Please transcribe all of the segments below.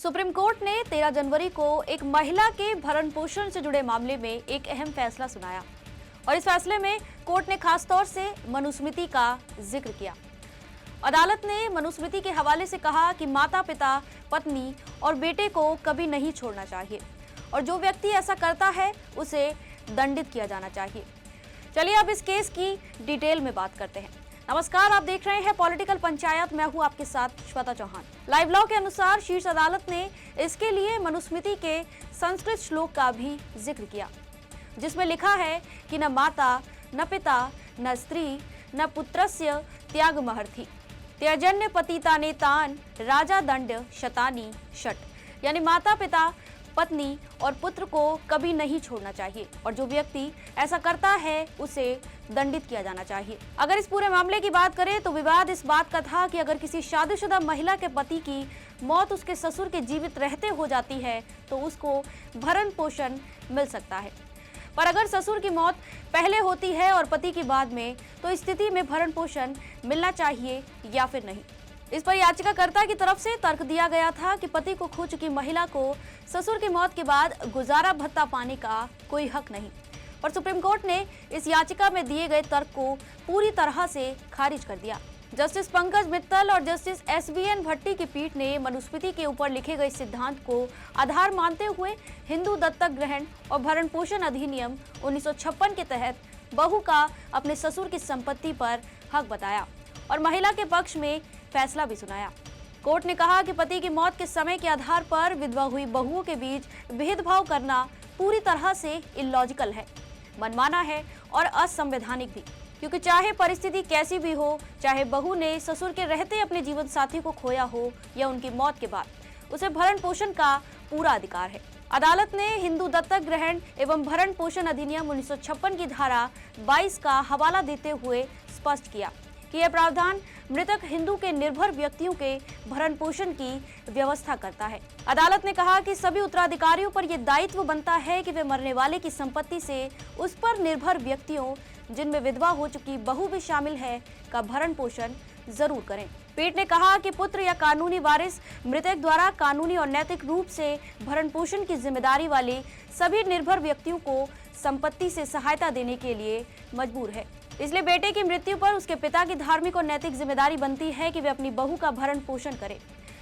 Supreme court ने 13 जनवरी को एक महिला के भरण पोषण से जुड़े मामले में एक अहम फैसला सुनाया और इस फैसले में कोर्ट ने खास तौर से मनुस्मृति का जिक्र किया। अदालत ने मनुस्मृति के हवाले से कहा कि माता पिता, पत्नी और बेटे को कभी नहीं छोड़ना चाहिए और जो व्यक्ति ऐसा करता है उसे दंडित किया जाना चाहिए। चलिए अब इस केस की डिटेल में बात करते हैं। नमस्कार, आप देख रहे हैं पॉलिटिकल पंचायत। मैं हूं आपके साथ श्वेता चौहान। लाइव लॉ के अनुसार शीर्ष अदालत ने इसके लिए मनुस्मृति के संस्कृत श्लोक का भी जिक्र किया, जिसमें लिखा है कि न माता, न पिता, न स्त्री, न पुत्रस्य त्यागमहर्ति त्यजन्य पतिताने तान राजा दंड शतानी षट। यानी माता पिता, पत्नी और पुत्र को कभी नहीं छोड़ना चाहिए और जो व्यक्ति ऐसा करता है उसे दंडित किया जाना चाहिए। अगर इस पूरे मामले की बात करें तो विवाद इस बात का था कि अगर किसी शादीशुदा महिला के पति की मौत उसके ससुर के जीवित रहते हो जाती है तो उसको भरण पोषण मिल सकता है, पर अगर ससुर की मौत पहले होती है और पति की बाद में, तो इस स्थिति में भरण पोषण मिलना चाहिए या फिर नहीं। इस पर याचिकाकर्ता की तरफ से तर्क दिया गया था कि पति को खो चुकी महिला को ससुर की मौत के बाद गुजारा भत्ता पाने का कोई हक नहीं, पर सुप्रीम कोर्ट ने इस याचिका में दिए गए तर्क को पूरी तरह से खारिज कर दिया। जस्टिस पंकज मित्तल और जस्टिस SBN भट्टी की पीठ ने मनुस्मृति के ऊपर लिखे गए सिद्धांत को आधार मानते हुए हिंदू दत्तक ग्रहण और भरण पोषण अधिनियम 1956 के तहत बहू का अपने ससुर की संपत्ति पर हक बताया और महिला के पक्ष में फैसला भी सुनाया। कोर्ट ने कहा कि पति की मौत के समय के आधार पर विधवा हुई बहुओं के बीच भेदभाव करना पूरी तरह से इलॉजिकल है, मनमाना है और असंवैधानिक भी, क्योंकि चाहे परिस्थिति कैसी भी हो, चाहे बहू ने ससुर के रहते अपने जीवन साथी को खोया हो या उनकी मौत के बाद, उसे भरण पोषण का पूरा अधिकार है। अदालत ने हिंदू दत्तक ग्रहण एवं भरण पोषण अधिनियम 1956 की धारा 22 का हवाला देते हुए स्पष्ट किया कि यह प्रावधान मृतक हिंदू के निर्भर व्यक्तियों के भरण पोषण की व्यवस्था करता है। अदालत ने कहा कि सभी उत्तराधिकारियों पर यह दायित्व बनता है कि वे मरने वाले की संपत्ति से उस पर निर्भर व्यक्तियों, जिनमें विधवा हो चुकी बहू भी शामिल है, का भरण पोषण जरूर करें। पीठ ने कहा कि पुत्र या कानूनी वारिस मृतक द्वारा कानूनी और नैतिक रूप से भरण पोषण की जिम्मेदारी वाले सभी निर्भर व्यक्तियों को संपत्ति से सहायता देने के लिए मजबूर है। इसलिए बेटे की मृत्यु पर उसके पिता की धार्मिक और नैतिक जिम्मेदारी बनती है कि वे अपनी बहू का भरण पोषण करें,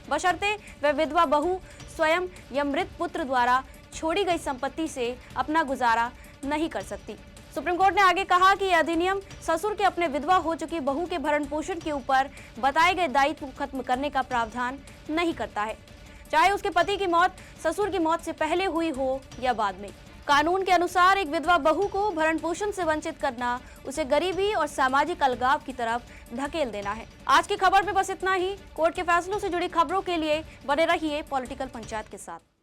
बशर्ते वह विधवा बहू स्वयं या मृत पुत्र द्वारा छोड़ी गई संपत्ति से अपना गुजारा नहीं कर सकती। सुप्रीम कोर्ट ने आगे कहा कि यह अधिनियम ससुर के अपने विधवा हो चुकी बहू के भरण पोषण के ऊपर बताए गए दायित्व खत्म करने का प्रावधान नहीं करता है, चाहे उसके पति की मौत ससुर की मौत से पहले हुई हो या बाद में। कानून के अनुसार एक विधवा बहू को भरण पोषण से वंचित करना उसे गरीबी और सामाजिक अलगाव की तरफ धकेल देना है। आज की खबर में बस इतना ही। कोर्ट के फैसलों से जुड़ी खबरों के लिए बने रहिए पॉलिटिकल पंचायत के साथ।